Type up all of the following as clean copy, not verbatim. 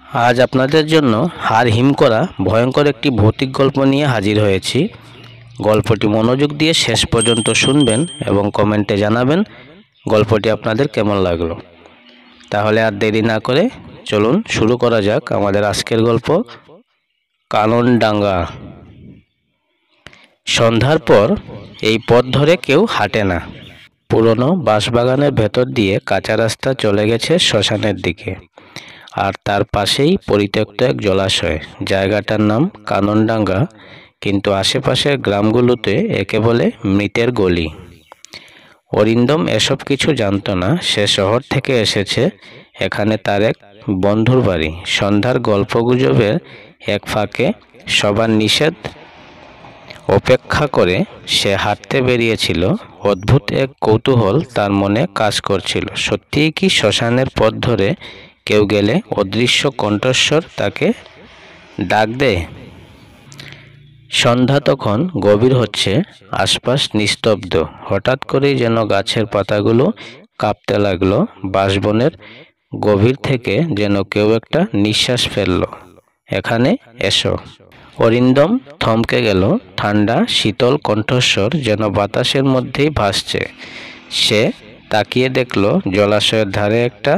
আজ আপনাদের জন্য হাড় হিম করা ভয়ঙ্কর একটি ভৌতিক গল্প নিয়ে হাজির হয়েছি। গল্পটি মনোযোগ দিয়ে শেষ পর্যন্ত শুনবেন এবং কমেন্টে জানাবেন গল্পটি আপনাদের কেমন লাগলো। তাহলে আর দেরি না করে চলুন শুরু করা যাক আমাদের আজকের গল্প, কাননডাঙ্গা। সন্ধ্যার পর এই পথ ধরে কেউ হাঁটে না। পুরনো বাঁশবাগানের ভেতর দিয়ে কাঁচা রাস্তা চলে গেছে শ্মশানের দিকে, আর তার পাশেই পরিত্যক্ত এক জলাশয়। জায়গাটার নাম কাননডাঙ্গা, কিন্তু আশেপাশের গ্রামগুলোতে একে বলে মৃতের গলি। অরিন্দম এসব কিছু জানতো না। সে শহর থেকে এসেছে, এখানে তার এক বন্ধুর বাড়ি। সন্ধ্যার গল্পগুজবের এক ফাঁকে সবার নিষেধ অপেক্ষা করে সে হাঁটতে বেরিয়েছিল। অদ্ভুত এক কৌতূহল তার মনে কাজ করছিল। সত্যিই কি শ্মশানের পথ ধরে কেউ গেলে অদৃশ্য কণ্ঠস্বর তাকে ডাক দেয়? সন্ধ্যা তখন গভীর হচ্ছে, আশপাশ নিস্তব্ধ। হঠাৎ করেই যেন গাছের পাতাগুলো কাঁপতে লাগলো। বাঁশবনের গভীর থেকে যেন কেউ একটা নিঃশ্বাস ফেলল, এখানে এসো। অরিন্দম থমকে গেল। ঠান্ডা শীতল কণ্ঠস্বর যেন বাতাসের মধ্যেই ভাসছে। সে তাকিয়ে দেখল জলাশয়ের ধারে একটা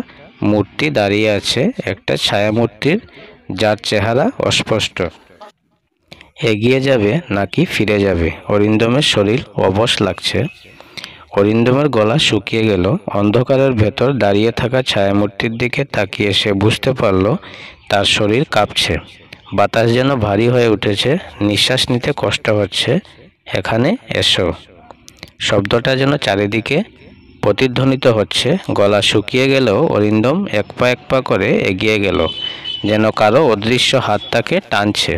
মূর্তি দাঁড়িয়ে আছে, একটা ছায়ামূর্তির যার চেহারা অস্পষ্ট। এগিয়ে যাবে নাকি ফিরে যাবে? অরিন্দমের শরীর অবশ লাগছে। অরিন্দমের গলা শুকিয়ে গেল। অন্ধকারের ভেতর দাঁড়িয়ে থাকা ছায়ামূর্তির দিকে তাকিয়ে সে বুঝতে পারল তার শরীর কাঁপছে। বাতাস যেন ভারী হয়ে উঠেছে, নিঃশ্বাস নিতে কষ্ট হচ্ছে। এখানে এসো শব্দটা যেন চারিদিকে প্রতিধ্বনিত হচ্ছে। গলা শুকিয়ে গেলেও অরিন্দম এক পা করে এগিয়ে গেল, যেন কারো অদৃশ্য হাত তাকে টানছে।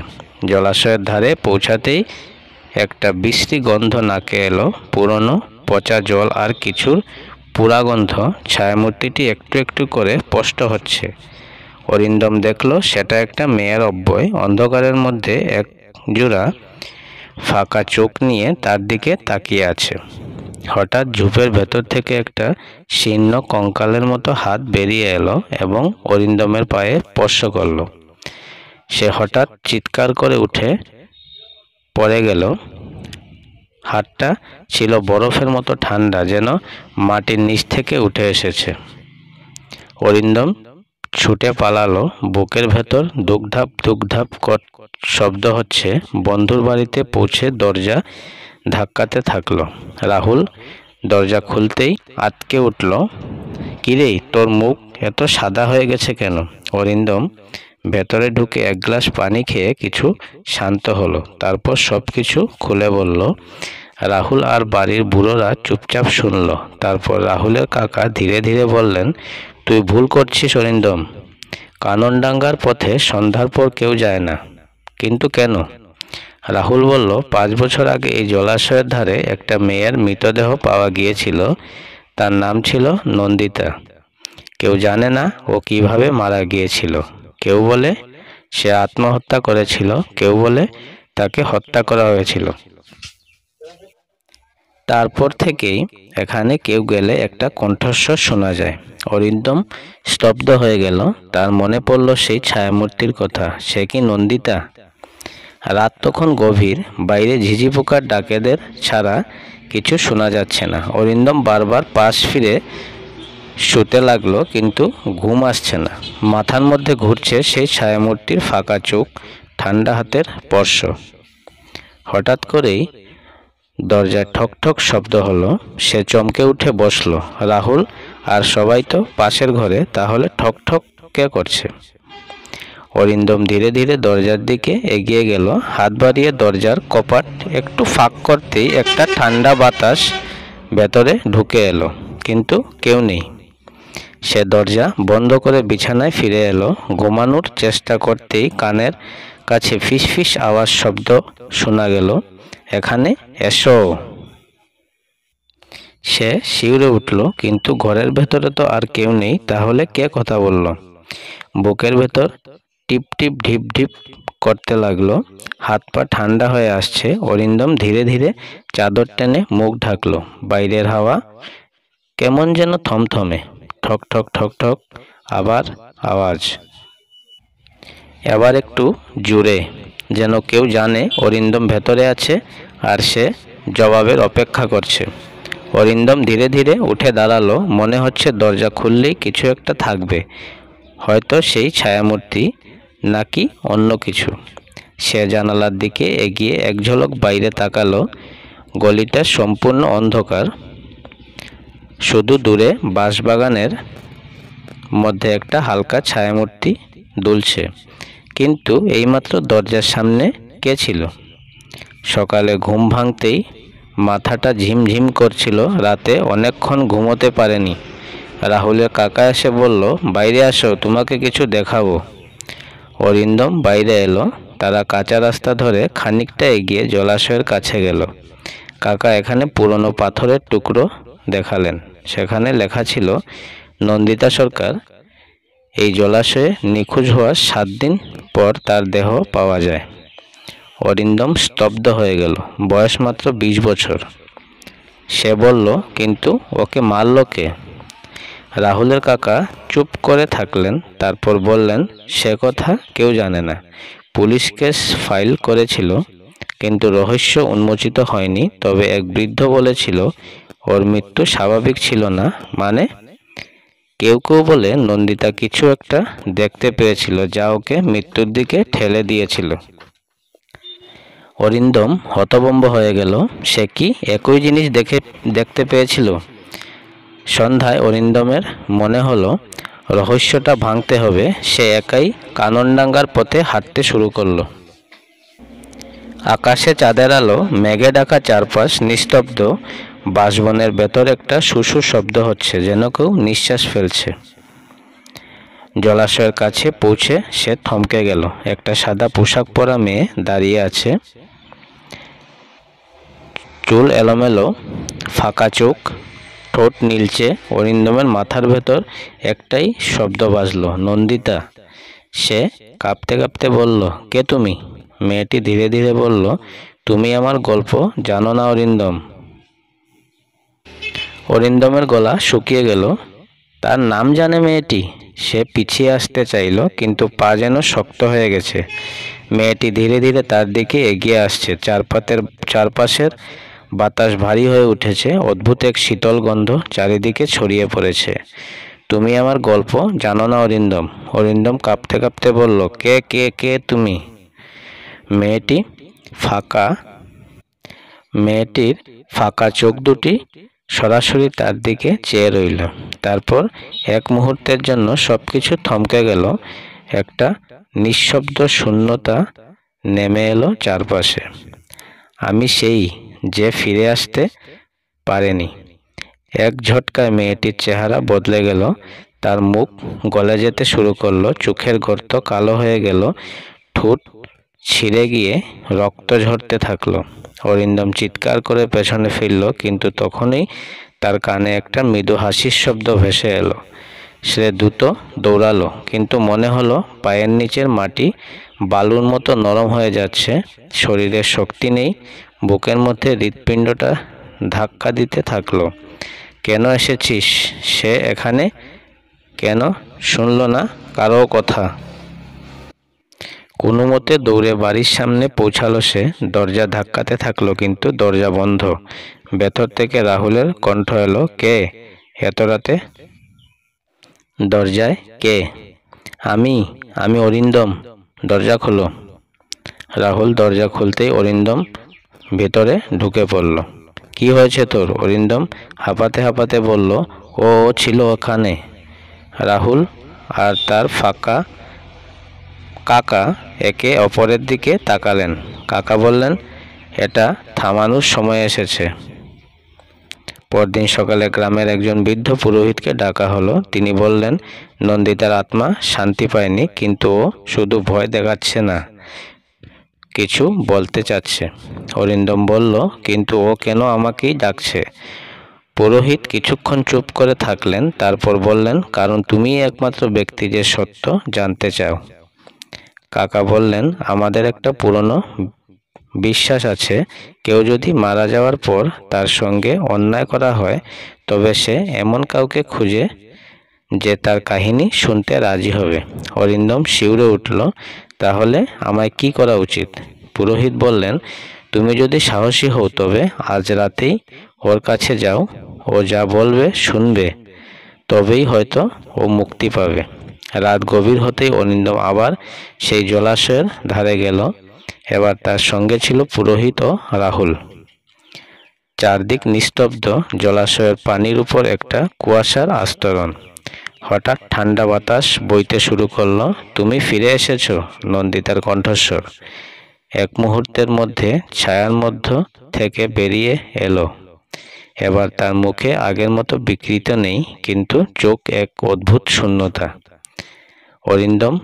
জলাশয়ের ধারে পৌঁছাতেই একটা বিশ্রী গন্ধ নাকে এলো, পুরনো পচা জল আর কিছুর পুরা গন্ধ। ছায়ামূর্তিটি একটু একটু করে স্পষ্ট হচ্ছে। অরিন্দম দেখল সেটা একটা মেয়ের অব্যয়। অন্ধকারের মধ্যে এক জোড়া ফাঁকা চোখ নিয়ে তার দিকে তাকিয়ে আছে। হঠাৎ ঝোপের ভেতর থেকে একটা শীর্ণ কঙ্কালের মতো হাত বেরিয়ে এলো এবং অরিন্দমের পায়ে স্পর্শ করল। সে হঠাৎ চিৎকার করে উঠে পড়ে গেল। হাতটা ছিল বরফের মতো ঠান্ডা, যেন মাটির নিচ থেকে উঠে এসেছে। অরিন্দম ছুটে পালালো। বুকের ভেতর দুগধাপ দুগধাপ শব্দ হচ্ছে। বন্ধুর বাড়িতে পৌঁছে দরজা ধাক্কাতে থাকলো। রাহুল দরজা খুলতেই আটকে উঠল। কিরে, তোর মুখ এত সাদা হয়ে গেছে কেন? অরিন্দম ভেতরে ঢুকে এক গ্লাস পানি খেয়ে কিছু শান্ত হলো, তারপর সব কিছু খুলে বলল। রাহুল আর বাড়ির বুড়োরা চুপচাপ শুনল। তারপর রাহুলের কাকা ধীরে ধীরে বললেন, তুই ভুল করছিস অরিন্দম। কাননডাঙ্গার পথে সন্ধ্যার পর কেউ যায় না। কিন্তু কেন? রাহুল বলল, 5 বছর আগে এই জলাশয়ের ধারে একটা মেয়ের মৃতদেহ পাওয়া গিয়েছিল। তার নাম ছিল নন্দিতা। কেউ জানে না ও কিভাবে মারা গিয়েছিল। কেউ বলে সে আত্মহত্যা করেছিল, কেউ বলে তাকে হত্যা করা হয়েছিল। তারপর থেকেই এখানে কেউ গেলে একটা কণ্ঠস্বর শোনা যায়। অরিন্দম স্তব্ধ হয়ে গেল। তার মনে পড়ল সেই ছায়ামূর্তির কথা। সে কি নন্দিতা? রাত তখন গভীর। বাইরে ঝিঝি পোকার ডাকেদের ছাড়া কিছু শোনা যাচ্ছে না। অরিন্দম বারবার পাশ ফিরে শুতে লাগলো, কিন্তু ঘুম আসছে না। মাথার মধ্যে ঘুরছে সেই ছায়ামূর্তির ফাঁকা চোখ, ঠান্ডা হাতের স্পর্শ। হঠাৎ করেই দরজায় ঠক ঠক শব্দ হলো। সে চমকে উঠে বসলো। রাহুল আর সবাই তো পাশের ঘরে, তাহলে ঠক ঠক কে করছে? অরিন্দম ধীরে ধীরে দরজার দিকে এগিয়ে গেল। হাত বাড়িয়ে দরজার কপাট একটু ফাঁক করতেই একটা ঠান্ডা বাতাস ভেতরে ঢুকে এলো, কিন্তু কেউ নেই। সে দরজা বন্ধ করে বিছানায় ফিরে এলো। ঘুমানোর চেষ্টা করতেই কানের কাছে ফিসফিস আওয়াজ শব্দ শোনা গেল, এখানে এসো। সে শিউরে উঠল, কিন্তু ঘরের ভেতরে তো আর কেউ নেই। তাহলে কে কথা বলল? বুকের ভেতর টিপ টিপ ঢিপ ঢিপ করতে লাগলো। হাত পা ঠান্ডা হয়ে আসছে। অরিন্দম ধীরে ধীরে চাদর টেনে মুখ ঢাকলো। বাইরের হাওয়া কেমন যেন থমথমে। ঠক ঠক ঠক ঠক, আবার আওয়াজ। এবার একটু জোরে, যেন কেউ জানে অরিন্দম ভেতরে আছে আর সে জবাবের অপেক্ষা করছে। অরিন্দম ধীরে ধীরে উঠে দাঁড়ালো। মনে হচ্ছে দরজা খুললেই কিছু একটা থাকবে, হয়তো সেই ছায়ামূর্তি নাকি অন্য কিছু। সে জানালার দিকে এগিয়ে এক ঝলক বাইরে তাকালো। গলিটা সম্পূর্ণ অন্ধকার, শুধু দূরে বাঁশবাগানের মধ্যে একটা হালকা ছায়ামূর্তি দুলছে। কিন্তু এইমাত্র দরজার সামনে কে ছিল? সকালে ঘুম ভাঙতেই মাথাটা ঝিমঝিম করছিল। রাতে অনেকক্ষণ ঘুমোতে পারেনি। রাহুলের কাকা এসে বলল, বাইরে আসো, তোমাকে কিছু দেখাবো। অরিন্দম বাইরে এলো। তারা কাঁচা রাস্তা ধরে খানিকটা এগিয়ে জলাশয়ের কাছে গেল। কাকা এখানে পুরনো পাথরের টুকরো দেখালেন। সেখানে লেখা ছিল, নন্দিতা সরকার। এই জলাশয়ে নিখোঁজ হওয়ার 7 দিন পর তার দেহ পাওয়া যায়। অরিন্দম স্তব্ধ হয়ে গেল। বয়স মাত্র 20 বছর। সে বলল, কিন্তু ওকে মারল কে? রাহুলের কাকা চুপ করে থাকলেন। তারপর বললেন, সে কথা কেউ জানে না। পুলিশ কেস ফাইল করেছিল, কিন্তু রহস্য উন্মোচিত হয়নি। তবে এক বৃদ্ধ বলেছিল ওর মৃত্যু স্বাভাবিক ছিল না। মানে? কেউ কেউ বলে নন্দিতা কিছু একটা দেখতে পেয়েছিল যা ওকে মৃত্যুর দিকে ঠেলে দিয়েছিল। অরিন্দম হতভম্ব হয়ে গেল। সে কি একই জিনিস দেখতে পেয়েছিল? সন্ধ্যায় অরিন্দমের মনে হলো রহস্যটা ভাঙতে হবে। সে একাই কাননডাঙ্গার পথে হাঁটতে শুরু করলো। আকাশে চাঁদের আলো, মেঘে ঢাকা চারপাশ নিস্তব্ধ। বাঁশবনের ভেতর একটা সুসু শব্দ হচ্ছে, যেন কেউ নিঃশ্বাস ফেলছে। জলাশয়ের কাছে পৌঁছে সে থমকে গেল। একটা সাদা পোশাক পরা মেয়ে দাঁড়িয়ে আছে। চুল এলোমেলো, ফাঁকা চোখ, ঠোঁট নীলচে। অরিন্দমের মাথার ভেতর একটাই শব্দ বাজলো, নন্দিতা। সে কাঁপতে কাঁপতে বলল, কে তুমি? মেয়েটি ধীরে ধীরে বলল, তুমি আমার গল্প জানো না অরিন্দম। অরিন্দমের গলা শুকিয়ে গেল। তার নাম জানে মেয়েটি? সে পিছিয়ে আসতে চাইল, কিন্তু পা যেন শক্ত হয়ে গেছে। মেয়েটি ধীরে ধীরে তার দিকে এগিয়ে আসছে। চারপাশের বাতাস ভারী হয়ে উঠেছে। অদ্ভুত এক শীতল গন্ধ চারিদিকে ছড়িয়ে পড়েছে। তুমি আমার গল্প জানো না অরিন্দম। অরিন্দম কাঁপতে কাঁপতে বলল, কে কে কে তুমি? মেয়েটির ফাঁকা চোখ দুটি সরাসরি তার দিকে চেয়ে রইল। তারপর এক মুহূর্তের জন্য সবকিছু থমকে গেল। একটা নিঃশব্দ শূন্যতা নেমে এলো চারপাশে। আমি সেই যে ফিরে আসতে পারেনি। এক ঝটকায় মেয়েটির চেহারা বদলে গেল। তার মুখ গলে যেতে শুরু করলো। চোখের গর্ত কালো হয়ে গেল। ঠোঁট ছিঁড়ে গিয়ে রক্ত ঝরতে থাকলো। অরিন্দম চিৎকার করে পেছনে ফিরল, কিন্তু তখনই তার কানে একটা মৃদু হাসির শব্দ ভেসে এলো। সে দ্রুত দৌড়ালো, কিন্তু মনে হলো পায়ের নিচের মাটি বালুর মতো নরম হয়ে যাচ্ছে। শরীরে শক্তি নেই। বুকের মধ্যে হৃৎপিণ্ডটা ধাক্কা দিতে থাকলো। কেন এসেছিস? সে এখানে কেন শুনল না কারো কথা। কোনো মতে দৌড়ে বাড়ির সামনে পৌঁছালো সে। দরজা ধাক্কাতে থাকলো, কিন্তু দরজা বন্ধ। ভেতর থেকে রাহুলের কণ্ঠ এলো, কে এত রাতে দরজায়? কে? আমি অরিন্দম, দরজা খোলো। রাহুল দরজা খুলতেই অরিন্দম ভেতরে ঢুকে পড়ল। কি হয়েছে তোর? অরিন্দম হাঁপাতে হাঁপাতে বলল, ও ছিল ওখানে। রাহুল আর তার কাকা একে অপরের দিকে তাকালেন। কাকা বললেন, এটা থামানোর সময় এসেছে। পরদিন সকালে গ্রামের একজন বৃদ্ধ পুরোহিতকে ডাকা হলো। তিনি বললেন, নন্দিতার আত্মা শান্তি পায়নি, কিন্তু ও শুধু ভয় দেখাচ্ছে না, কিছু বলতে চাচ্ছে। অরিন্দম বলল, কিন্তু ও কেন আমাকেই ডাকছে? পুরোহিত কিছুক্ষণ চুপ করে থাকলেন। তারপর বললেন, কারণ তুমিই একমাত্র ব্যক্তি যে সত্য জানতে চাও। কাকা বললেন, আমাদের একটা পুরনো বিশ্বাস আছে, কেউ যদি মারা যাওয়ার পর তার সঙ্গে অন্যায় করা হয়, তবে সে এমন কাউকে খুঁজে যে তার কাহিনী শুনতে রাজি হবে। অরিন্দম শিউরে উঠল। তাহলে আমায় কি করা উচিত? পুরোহিত বললেন, তুমি যদি সাহসী হও তবে আজ রাতেই ওর কাছে যাও, ও যা বলবে শুনবে, তবেই হয়তো ও মুক্তি পাবে। রাত গভীর হতেই অরিন্দম আবার সেই জলাশয়ের ধারে গেল। এবার তার সঙ্গে ছিল পুরোহিত ও রাহুল। চারদিক নিস্তব্ধ, জলাশয়ের পানির উপর একটা কুয়াশার আস্তরণ। হঠাৎ ঠান্ডা বাতাস বইতে শুরু করলো। তুমি ফিরে এসেছো, নন্দিতার কণ্ঠস্বর এক মুহূর্তের মধ্যে ছায়ার মধ্য থেকে বেরিয়ে এলো। এবার তার মুখে আগের মতো বিকৃত নেই, কিন্তু চোখ এক অদ্ভুত শূন্যতা। অরিন্দম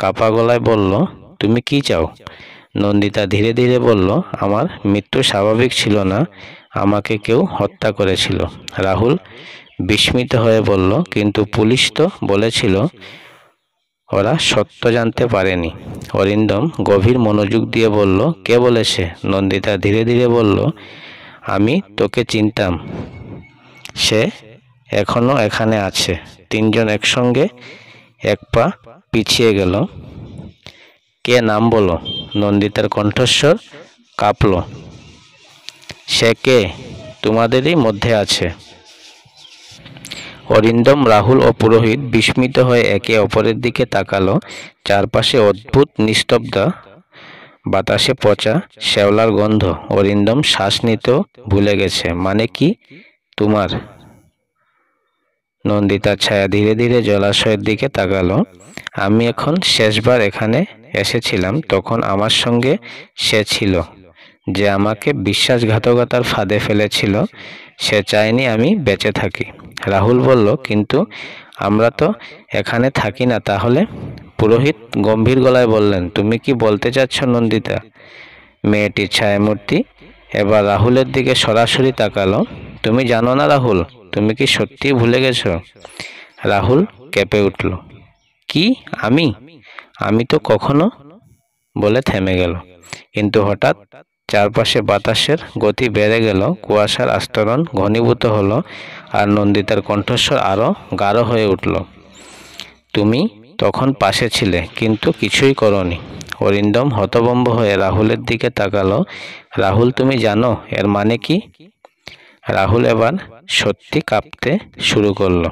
কাপা গলায় বলল, তুমি কি চাও? নন্দিতা ধীরে ধীরে বলল, আমার মৃত্যু স্বাভাবিক ছিল না, আমাকে কেউ হত্যা করেছিল। রাহুল বিস্মিত হয়ে বলল, কিন্তু পুলিশ তো বলেছিল ওরা সত্য জানতে পারেনি। অরিন্দম গভীর মনোযোগ দিয়ে বলল, কে বলেছে? নন্দিতা ধীরে ধীরে বলল, আমি তোকে চিনতাম, সে এখনো এখানে আছে। তিনজন একসঙ্গে এক পা পিছিয়ে গেল। কে, নাম বলো। নন্দিতার কণ্ঠস্বর কাঁপল। সে কে? তোমাদেরই মধ্যে আছে। অরিন্দম, রাহুল ও পুরোহিত বিস্মিত হয়ে একে অপরের দিকে তাকালো। চারপাশে অদ্ভুত নিস্তব্ধতা, বাতাসে পচা শ্যাওলার গন্ধ। অরিন্দম শ্বাস নিতেও ভুলে গেছে। মানে কি তোমার? নন্দিতার ছায়া ধীরে ধীরে জলাশয়ের দিকে তাকালো। আমি এখন শেষবার এখানে এসেছিলাম তখন আমার সঙ্গে সে ছিল, যে আমাকে বিশ্বাসঘাতকতার ফাঁদে ফেলেছিল। সে চায়নি আমি বেঁচে থাকি। রাহুল বলল, কিন্তু আমরা তো এখানে থাকি না তাহলে? পুরোহিত গম্ভীর গলায় বললেন, তুমি কি বলতে চাচ্ছ নন্দিতা? মেয়েটির ছায়ামূর্তি এবার রাহুলের দিকে সরাসরি তাকালো। তুমি জানো না রাহুল, তুমি কি সত্যিই ভুলে গেছো? রাহুল কেঁপে উঠল। কি? আমি তো কখনো, বলে থেমে গেল। কিন্তু হঠাৎ চারপাশে বাতাসের গতি বেড়ে গেল, কুয়াশার আস্তরণ ঘনীভূত হলো, আর নন্দিতার কণ্ঠস্বর আরো গাঢ় হয়ে উঠল। তুমি তখন পাশে ছিলে, কিন্তু কিছুই করনি। অরিন্দম হতভম্ব হয়ে রাহুলের দিকে তাকালো। রাহুল, তুমি জানো এর মানে কি? রাহুল এবার সত্যি কাঁপতে শুরু করলো।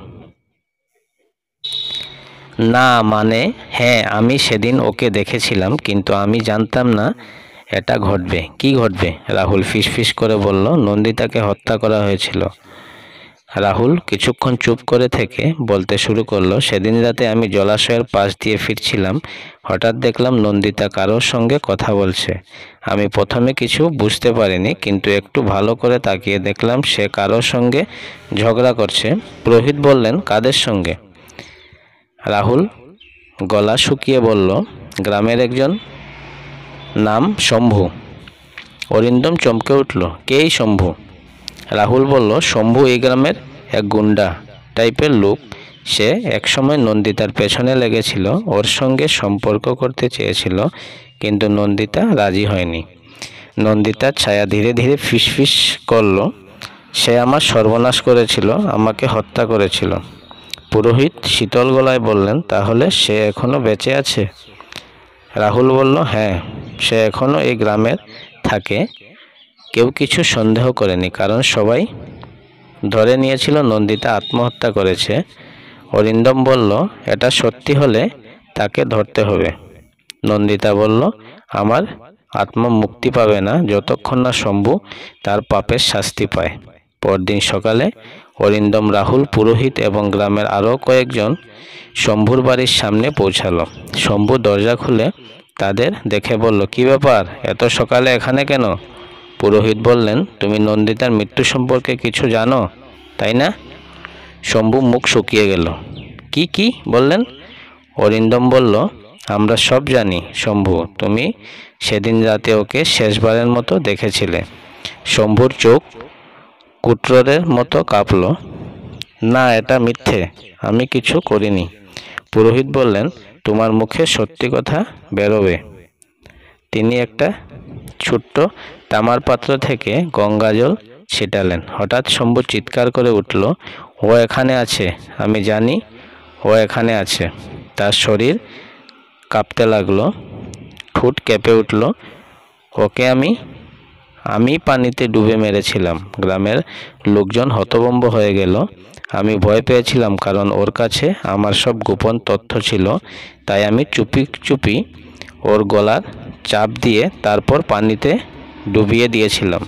না, মানে হ্যাঁ, আমি সেদিন ওকে দেখেছিলাম, কিন্তু আমি জানতাম না এটা ঘটবে। কি ঘটবে? রাহুল ফিসফিস করে বলল, নন্দিতাকে হত্যা করা হয়েছিল। রাহুল কিছুক্ষণ চুপ করে থেকে বলতে শুরু করলো, সেদিন রাতে আমি জলাশয়ের পাশ দিয়ে ফিরছিলাম, হঠাৎ দেখলাম নন্দিতা কারোর সঙ্গে কথা বলছে। আমি প্রথমে কিছু বুঝতে পারিনি, কিন্তু একটু ভালো করে তাকিয়ে দেখলাম সে কারোর সঙ্গে ঝগড়া করছে। পুরোহিত বললেন, কাদের সঙ্গে? রাহুল গলা শুকিয়ে বলল, গ্রামের একজন, নাম শম্ভু। অরিন্দম চমকে উঠল, কে এই শম্ভু? রাহুল বলল, শম্ভু এই গ্রামের এক গুন্ডা টাইপের লোক। সে একসময় নন্দিতার পেছনে লেগেছিল, ওর সঙ্গে সম্পর্ক করতে চেয়েছিল, কিন্তু নন্দিতা রাজি হয়নি। নন্দিতার ছায়া ধীরে ধীরে ফিসফিস করল, সে আমার সর্বনাশ করেছিল, আমাকে হত্যা করেছিল। পুরোহিত শীতল গলায় বললেন, তাহলে সে এখনো বেঁচে আছে? রাহুল বলল, হ্যাঁ, সে এখনো এই গ্রামের থাকে। কেউ কিছু সন্দেহ করেনি, কারণ সবাই ধরে নিয়েছিল নন্দিতা আত্মহত্যা করেছে। অরিন্দম বলল, এটা সত্যি হলে তাকে ধরতে হবে। নন্দিতা বলল, আমার আত্মা মুক্তি পাবে না যতক্ষণ না শম্ভু তার পাপের শাস্তি পায়। পরদিন সকালে অরিন্দম, রাহুল, পুরোহিত এবং গ্রামের আরও কয়েকজন শম্ভুর বাড়ির সামনে পৌঁছালো। শম্ভু দরজা খুলে তাদের দেখে বলল, কি ব্যাপার, এত সকালে এখানে কেন? পুরোহিত বললেন, তুমি নন্দিতার মৃত্যু সম্পর্কে কিছু জানো, তাই না? শম্ভু মুখ শুকিয়ে গেল। কি বললেন? অরিন্দম বলল, আমরা সব জানি শম্ভু, তুমি সেদিন রাতে ওকে শেষবারের মতো দেখেছিলে। শম্ভুর চোখ কুট্ররের মতো কাঁপল। না, এটা মিথ্যে, আমি কিছু করিনি। পুরোহিত বললেন, তোমার মুখে সত্যি কথা বেরোবে। তিনি একটা ছোট্ট তামার পাত্র থেকে গঙ্গাজল ছিটালেন। হঠাৎ শম্ভু চিৎকার করে উঠল, ও এখানে আছে, আমি জানি ও এখানে আছে। তার শরীর কাঁপতে লাগলো, ঠোঁট কেঁপে উঠল। ওকে আমি পানিতে ডুবে মেরেছিলাম। গ্রামের লোকজন হতভম্ব হয়ে গেল। আমি ভয় পেয়েছিলাম, কারণ ওর কাছে আমার সব গোপন তথ্য ছিল। তাই আমি চুপি চুপি ওর গলার চাপ দিয়ে তারপর পানিতে ডুবিয়ে দিয়েছিলাম।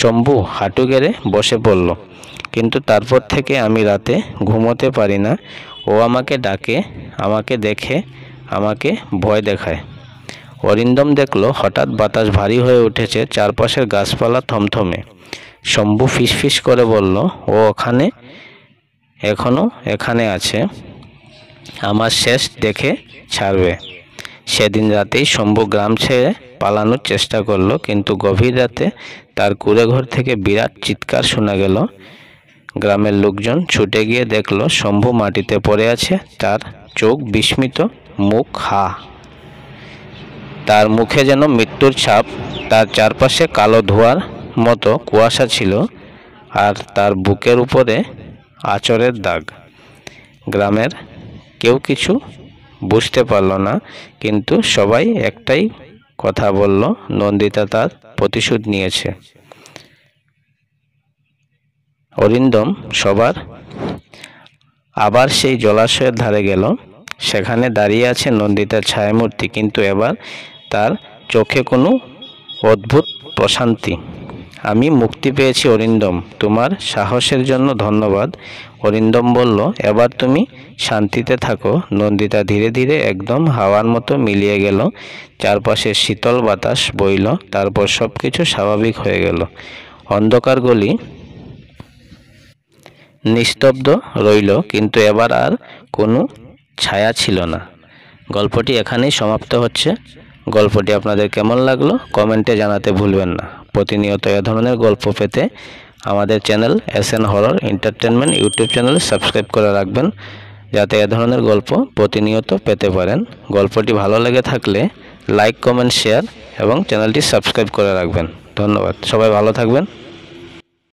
শম্ভু হাঁটু গেড়ে বসে পড়ল। কিন্তু তারপর থেকে আমি রাতে ঘুমোতে পারি না। ও আমাকে ডাকে, আমাকে দেখে, আমাকে ভয় দেখায়। অরিন্দম দেখল হঠাৎ বাতাস ভারী হয়ে উঠেছে, চারপাশের গাছপালা থমথমে। শম্ভু ফিসফিস করে বলল, ও এখনো এখানে আছে, আমার শেষ দেখে ছাড়বে। সেদিন রাতেই শম্ভু গ্রাম ছেড়ে পালানোর চেষ্টা করলো, কিন্তু গভীর রাতে তার কুঁড়েঘর থেকে বিরাট চিৎকার শোনা গেল। গ্রামের লোকজন ছুটে গিয়ে দেখল শম্ভু মাটিতে পড়ে আছে, তার চোখ বিস্মিত, মুখ হা। তার মুখে যেন মৃত্যুর ছাপ। তার চারপাশে কালো ধোঁয়ার মতো কুয়াশা ছিল, আর তার বুকের উপরে আঁচড়ের দাগ। গ্রামের কেউ কিছু বুঝতে পারল না, কিন্তু সবাই একটাই কথা বলল, নন্দিতা তার প্রতিশোধ নিয়েছে। অরিন্দম সবার আবার সেই জলাশয়ের ধারে গেল। সেখানে দাঁড়িয়ে আছে নন্দিতার ছায়ামূর্তি, কিন্তু এবার তার চোখে কোনো অদ্ভুত প্রশান্তি। আমি মুক্তি পেয়েছি অরিন্দম, তোমার সাহসের জন্য ধন্যবাদ। অরিন্দম বলল, এবার তুমি শান্তিতে থাকো। নন্দিতা ধীরে ধীরে একদম হাওয়ার মতো মিলিয়ে গেল। চারপাশে শীতল বাতাস বইল, তারপর সব কিছু স্বাভাবিক হয়ে গেল। অন্ধকার গলি নিস্তব্ধ রইল, কিন্তু এবার আর কোনো ছায়া ছিল না। গল্পটি এখানেই সমাপ্ত হচ্ছে। গল্পটি আপনাদের কেমন লাগলো কমেন্টে জানাতে ভুলবেন না। প্রতিনিয়ত এ ধরনের গল্প পেতে আমাদের channel SN horror entertainment YouTube channel subscribe করে রাখবেন, যাতে এ ধরনের গল্প প্রতিনিয়ত পেতে পারেন। গল্পটি ভালো লেগে থাকলে লাইক, কমেন্ট, শেয়ার এবং চ্যানেলটি সাবস্ক্রাইব করে রাখবেন। ধন্যবাদ। সবাই ভালো থাকবেন।